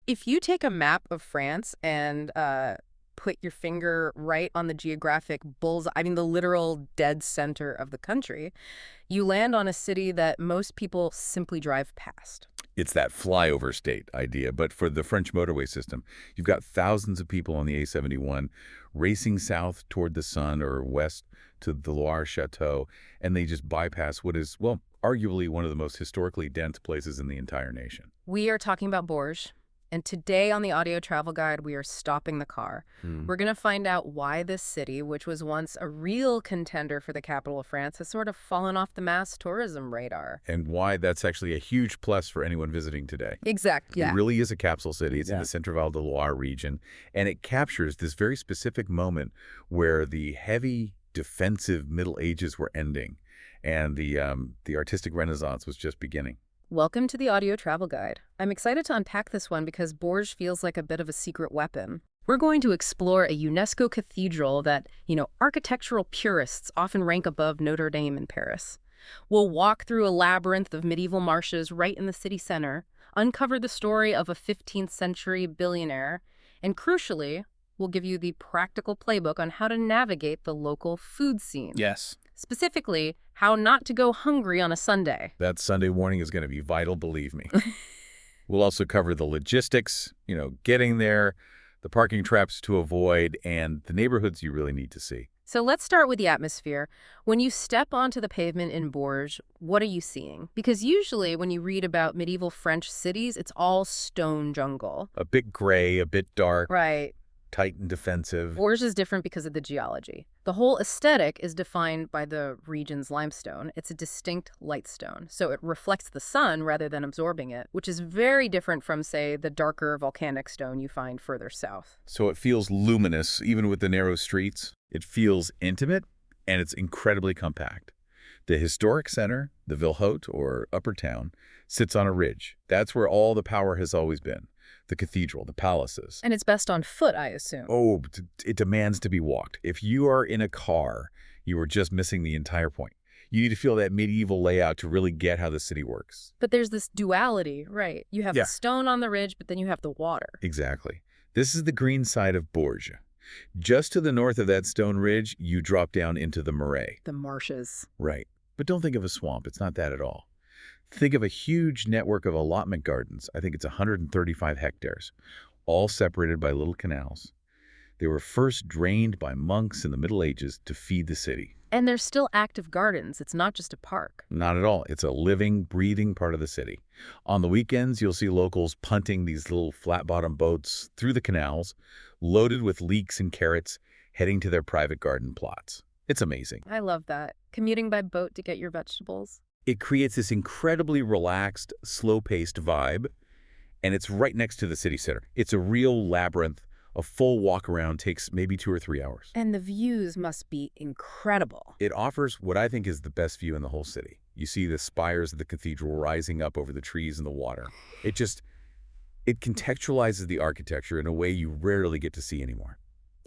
If you take a map of France and put your finger right on the geographic the literal dead center of the country, you land on a city that most people simply drive past. It's that flyover state idea, but for the French motorway system, you've got thousands of people on the A71 racing south toward the sun or west to the Loire châteaux, and they just bypass what is, well, arguably one of the most historically dense places in the entire nation. We are talking about Bourges, and today on the audio travel guide, we are stopping the car. We're going to find out why this city, which was once a real contender for the capital of France, has sort of fallen off the mass tourism radar. And why that's actually a huge plus for anyone visiting today. Exactly. It really is a capsule city. It's in the Centre-Val de Loire region, and it captures this very specific moment where the heavy defensive Middle Ages were ending, and the artistic Renaissance was just beginning. Welcome to the audio travel guide. I'm excited to unpack this one because Bourges feels like a bit of a secret weapon. We're going to explore a UNESCO cathedral that, architectural purists often rank above Notre-Dame in Paris. We'll walk through a labyrinth of medieval marshes right in the city center, uncover the story of a 15th century billionaire, and crucially, we'll give you the practical playbook on how to navigate the local food scene. Yes. Specifically, how not to go hungry on a Sunday. That Sunday morning is going to be vital, believe me. We'll also cover the logistics, getting there, the parking traps to avoid, and the neighborhoods you really need to see. So let's start with the atmosphere. When you step onto the pavement in Bourges, what are you seeing? Because usually when you read about medieval French cities, it's all stone jungle. A bit gray, a bit dark. Right. Tight and defensive. Bourges is different because of the geology. The whole aesthetic is defined by the region's limestone. It's a distinct light stone, so it reflects the sun rather than absorbing it, which is very different from, say, the darker volcanic stone you find further south. So it feels luminous, even with the narrow streets. It feels intimate, and it's incredibly compact. The historic center, the Ville Haute, or Upper Town, sits on a ridge. That's where all the power has always been. The cathedral, the palaces. And it's best on foot, I assume. Oh, it demands to be walked. If you are in a car, you are just missing the entire point. You need to feel that medieval layout to really get how the city works. But there's this duality, right? You have the stone on the ridge, but then you have the water. Exactly. This is the green side of Bourges. Just to the north of that stone ridge, you drop down into the Marais. The Marshes. Right. But don't think of a swamp. It's not that at all. Think of a huge network of allotment gardens. I think it's 135 hectares, all separated by little canals. They were first drained by monks in the Middle Ages to feed the city. And they're still active gardens. It's not just a park. Not at all. It's a living, breathing part of the city. On the weekends, you'll see locals punting these little flat-bottom boats through the canals, loaded with leeks and carrots, heading to their private garden plots. It's amazing. I love that. Commuting by boat to get your vegetables. It creates this incredibly relaxed, slow-paced vibe, and it's right next to the city center. It's a real labyrinth. A full walk-around takes maybe 2 or 3 hours. And the views must be incredible. It offers what I think is the best view in the whole city. You see the spires of the cathedral rising up over the trees and the water. It contextualizes the architecture in a way you rarely get to see anymore.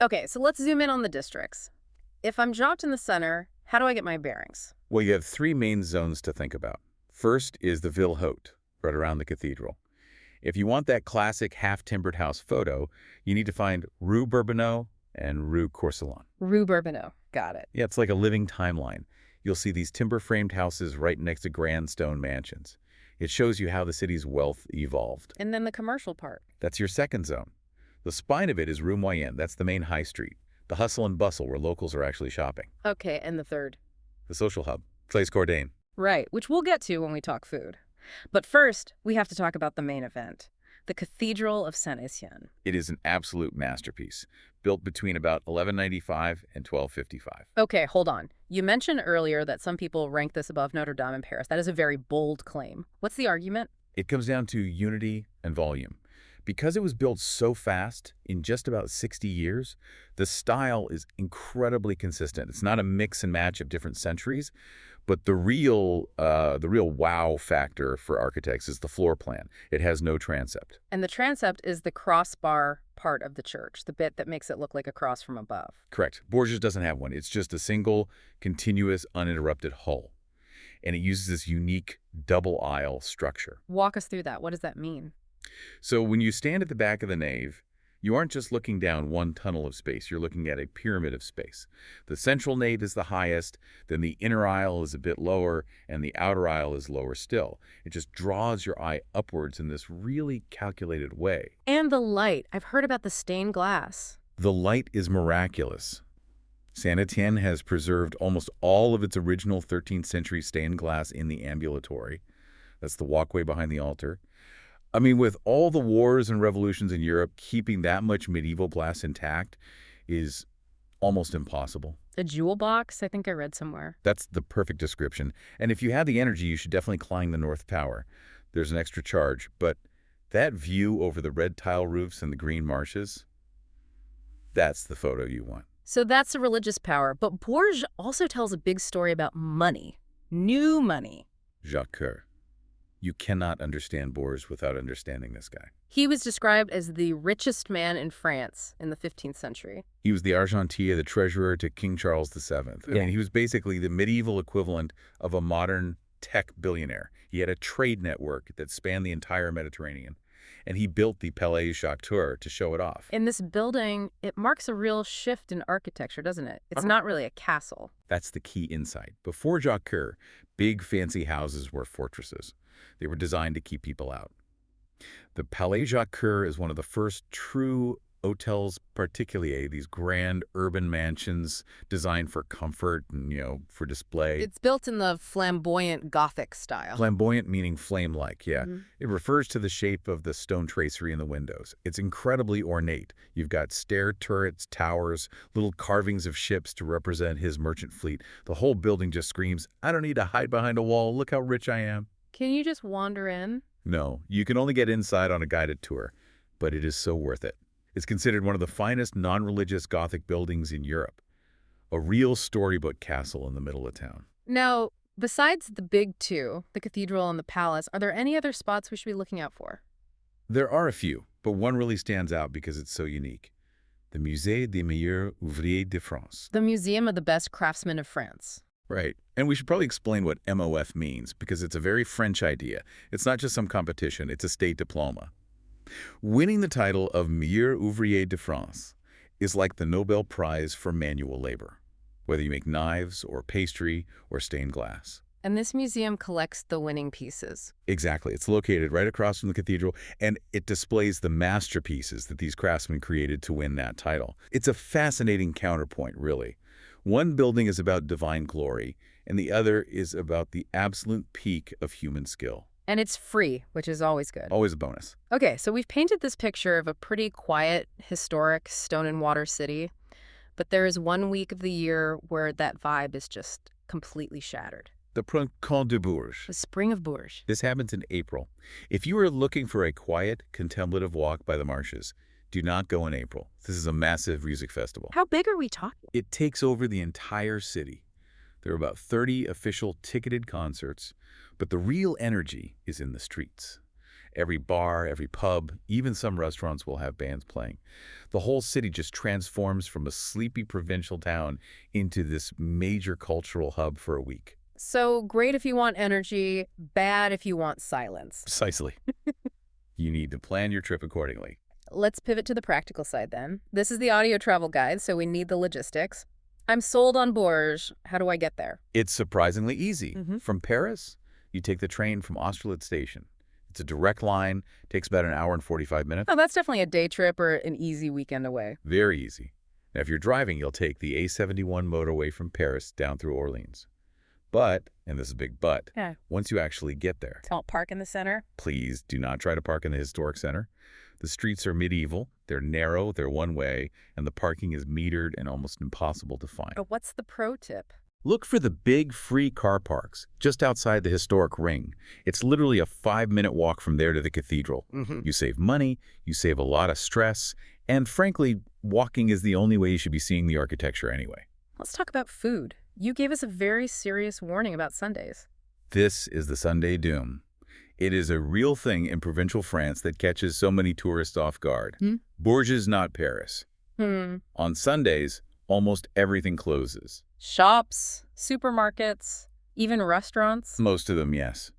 Okay, so let's zoom in on the districts. If I'm dropped in the center, how do I get my bearings? Well, you have 3 main zones to think about. First is the Ville Haute, right around the cathedral. If you want that classic half-timbered house photo, you need to find Rue Bourbonnoux and Rue Courcelon. Rue Bourbonnoux. Got it. Yeah, it's like a living timeline. You'll see these timber-framed houses right next to grand stone mansions. It shows you how the city's wealth evolved. And then the commercial part. That's your second zone. The spine of it is Rue Moyenne. That's the main high street, the hustle and bustle where locals are actually shopping. Okay, and the third? The social hub, Place Gordaine. Right, which we'll get to when we talk food. But first, we have to talk about the main event, the Cathedral of Saint-Etienne. It is an absolute masterpiece, built between about 1195 and 1255. Okay, hold on. You mentioned earlier that some people rank this above Notre-Dame in Paris. That is a very bold claim. What's the argument? It comes down to unity and volume. Because it was built so fast, in just about 60 years, the style is incredibly consistent. It's not a mix and match of different centuries, but the real wow factor for architects is the floor plan. It has no transept. And the transept is the crossbar part of the church, the bit that makes it look like a cross from above. Correct. Bourges doesn't have one. It's just a single, continuous, uninterrupted hull. And it uses this unique double aisle structure. Walk us through that. What does that mean? So when you stand at the back of the nave, you aren't just looking down one tunnel of space, you're looking at a pyramid of space. The central nave is the highest, then the inner aisle is a bit lower, and the outer aisle is lower still. It just draws your eye upwards in this really calculated way. And the light. I've heard about the stained glass. The light is miraculous. Saint-Étienne has preserved almost all of its original 13th century stained glass in the ambulatory. That's the walkway behind the altar. I mean, with all the wars and revolutions in Europe, keeping that much medieval glass intact is almost impossible. A jewel box, I think I read somewhere. That's the perfect description. And if you have the energy, you should definitely climb the North Tower. There's an extra charge, but that view over the red tile roofs and the green marshes, that's the photo you want. So that's the religious power, but Bourges also tells a big story about money. New money. Jacques Cœur. You cannot understand Bourges without understanding this guy. He was described as the richest man in France in the 15th century. He was the argentier, the treasurer to King Charles VII. I mean, he was basically the medieval equivalent of a modern tech billionaire. He had a trade network that spanned the entire Mediterranean, and he built the Palais to show it off. In this building, it marks a real shift in architecture, doesn't it? It's not really a castle. That's the key insight. Before Jacques Cœur, big fancy houses were fortresses. They were designed to keep people out. The Palais Jacques Cœur is one of the first true hôtels particuliers, these grand urban mansions designed for comfort and, for display. It's built in the flamboyant Gothic style. Flamboyant meaning flame-like, yeah. It refers to the shape of the stone tracery in the windows. It's incredibly ornate. You've got stair turrets, towers, little carvings of ships to represent his merchant fleet. The whole building just screams, I don't need to hide behind a wall. Look how rich I am. Can you just wander in? No, you can only get inside on a guided tour, but it is so worth it. It's considered one of the finest non-religious Gothic buildings in Europe. A real storybook castle in the middle of town. Now, besides the big two, the cathedral and the palace, are there any other spots we should be looking out for? There are a few, but one really stands out because it's so unique. The Musée des meilleurs ouvriers de France. The Museum of the Best Craftsmen of France. Right. And we should probably explain what MOF means, because it's a very French idea. It's not just some competition, it's a state diploma. Winning the title of Meilleur Ouvrier de France is like the Nobel Prize for manual labor, whether you make knives or pastry or stained glass. And this museum collects the winning pieces. Exactly. It's located right across from the cathedral, and it displays the masterpieces that these craftsmen created to win that title. It's a fascinating counterpoint, really. One building is about divine glory, and the other is about the absolute peak of human skill. And it's free, which is always good. Always a bonus. Okay, so we've painted this picture of a pretty quiet, historic stone and water city, but there is 1 week of the year where that vibe is just completely shattered. The Printemps de Bourges. The spring of Bourges. This happens in April. If you are looking for a quiet, contemplative walk by the Marshes, do not go in April. This is a massive music festival. How big are we talking? It takes over the entire city. There are about 30 official ticketed concerts, but the real energy is in the streets. Every bar, every pub, even some restaurants will have bands playing. The whole city just transforms from a sleepy provincial town into this major cultural hub for a week. So great if you want energy, bad if you want silence. Precisely. You need to plan your trip accordingly. Let's pivot to the practical side then. This is the audio travel guide, so we need the logistics. I'm sold on Bourges. How do I get there? It's surprisingly easy. From Paris, you take the train from Austerlitz Station. It's a direct line, takes about an hour and 45 minutes. Oh, that's definitely a day trip or an easy weekend away. Very easy. Now, if you're driving, you'll take the A71 motorway from Paris down through Orleans. But, and this is a big but, once you actually get there, don't park in the center. Please do not try to park in the historic center. The streets are medieval, they're narrow, they're one way, and the parking is metered and almost impossible to find. But what's the pro tip? Look for the big free car parks just outside the historic ring. It's literally a 5-minute walk from there to the cathedral. You save money, you save a lot of stress, and frankly, walking is the only way you should be seeing the architecture anyway. Let's talk about food. You gave us a very serious warning about Sundays. This is the Sunday doom. It is a real thing in provincial France that catches so many tourists off guard. Bourges, not Paris. On Sundays, almost everything closes. Shops, supermarkets, even restaurants? Most of them, yes.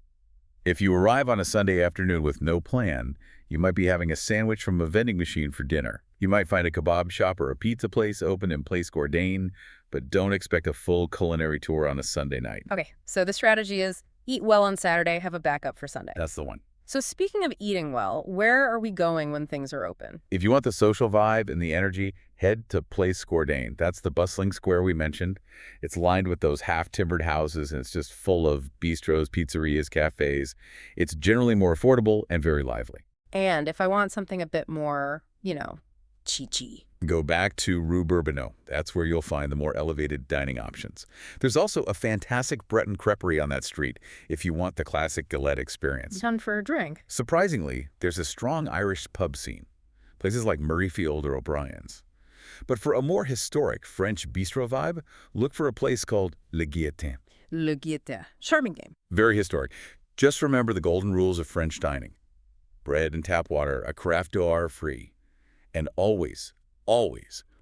If you arrive on a Sunday afternoon with no plan, You might be having a sandwich from a vending machine for dinner. You might find a kebab shop or a pizza place open in Place Gordaine, but don't expect a full culinary tour on a Sunday night. Okay, so the strategy is eat well on Saturday, have a backup for Sunday. That's the one. So speaking of eating well, where are we going when things are open? If you want the social vibe and the energy, head to Place Gordaine. That's the bustling square we mentioned. It's lined with those half-timbered houses, and it's just full of bistros, pizzerias, cafes. It's generally more affordable and very lively. And if I want something a bit more, chi-chi. Go back to Rue Bourbonnoux. That's where you'll find the more elevated dining options. There's also a fantastic Breton creperie on that street if you want the classic galette experience. Done for a drink. Surprisingly, there's a strong Irish pub scene, places like Murrayfield or O'Brien's. But for a more historic French bistro vibe, look for a place called Le Guillotine. Le Guillotine. Charming game. Very historic. Just remember the golden rules of French dining. Bread and tap water, a carafe d'or free. And always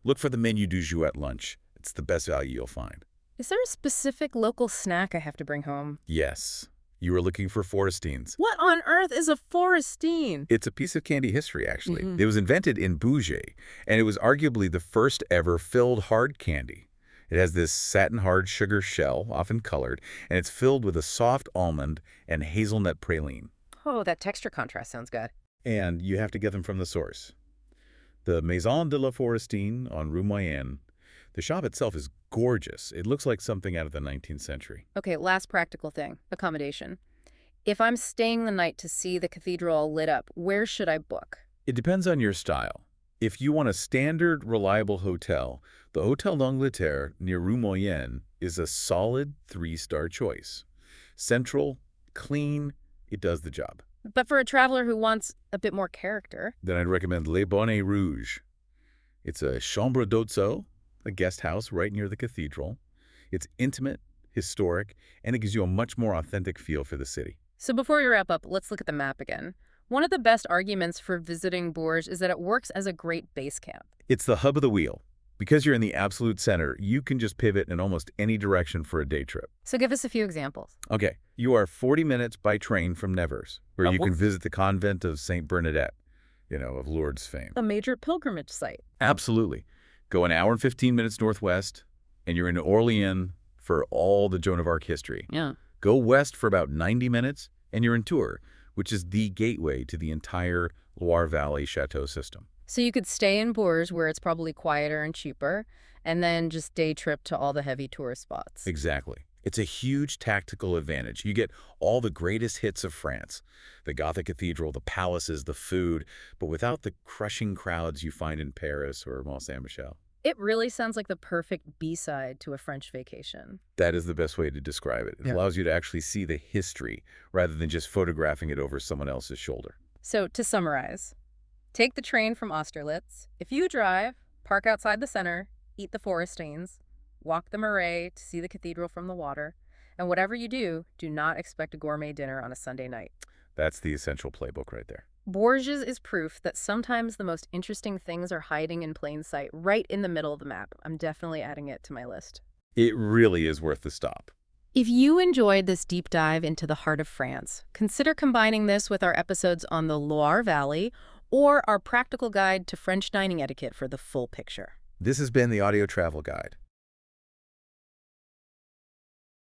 look for the menu du jour at lunch. It's the best value you'll find. Is there a specific local snack I have to bring home? Yes. You were looking for Forestines. What on earth is a Forestine? It's a piece of candy history, actually. It was invented in Bourges, and it was arguably the first ever filled hard candy. It has this satin-hard sugar shell, often colored, and it's filled with a soft almond and hazelnut praline. Oh, that texture contrast sounds good. And you have to get them from the source. The Maison de la Forestine on Rue Moyenne. The shop itself is gorgeous. It looks like something out of the 19th century. Okay, last practical thing, accommodation. If I'm staying the night to see the cathedral lit up, where should I book? It depends on your style. If you want a standard, reliable hotel, the Hôtel d'Angleterre near Rue Moyenne is a solid 3-star choice. Central, clean, it does the job. But for a traveler who wants a bit more character, Then I'd recommend Les Bonnets Rouges. It's a chambre d'hôtel, a guest house right near the cathedral. It's intimate, historic, and it gives you a much more authentic feel for the city. So before we wrap up, let's look at the map again. One of the best arguments for visiting Bourges is that it works as a great base camp. It's the hub of the wheel. Because you're in the absolute center, you can just pivot in almost any direction for a day trip. So give us a few examples. Okay, you are 40 minutes by train from Nevers, where you can visit the convent of St. Bernadette, of Lourdes fame. A major pilgrimage site. Absolutely. Go an hour and 15 minutes northwest, and you're in Orléans for all the Joan of Arc history. Yeah. Go west for about 90 minutes, and you're in Tours, which is the gateway to the entire Loire Valley chateau system. So you could stay in Bourges, where it's probably quieter and cheaper, and then just day trip to all the heavy tourist spots. Exactly. It's a huge tactical advantage. You get all the greatest hits of France, the Gothic cathedral, the palaces, the food, but without the crushing crowds you find in Paris or Mont Saint-Michel. It really sounds like the perfect B-side to a French vacation. That is the best way to describe it. It allows you to actually see the history rather than just photographing it over someone else's shoulder. So to summarize, take the train from Austerlitz. If you drive, park outside the center, eat the Forestines, walk the Marais to see the cathedral from the water, and whatever you do, do not expect a gourmet dinner on a Sunday night. That's the essential playbook right there. Bourges is proof that sometimes the most interesting things are hiding in plain sight right in the middle of the map. I'm definitely adding it to my list. It really is worth the stop. If you enjoyed this deep dive into the heart of France, consider combining this with our episodes on the Loire Valley or our practical guide to French dining etiquette for the full picture. This has been the Audio Travel Guide.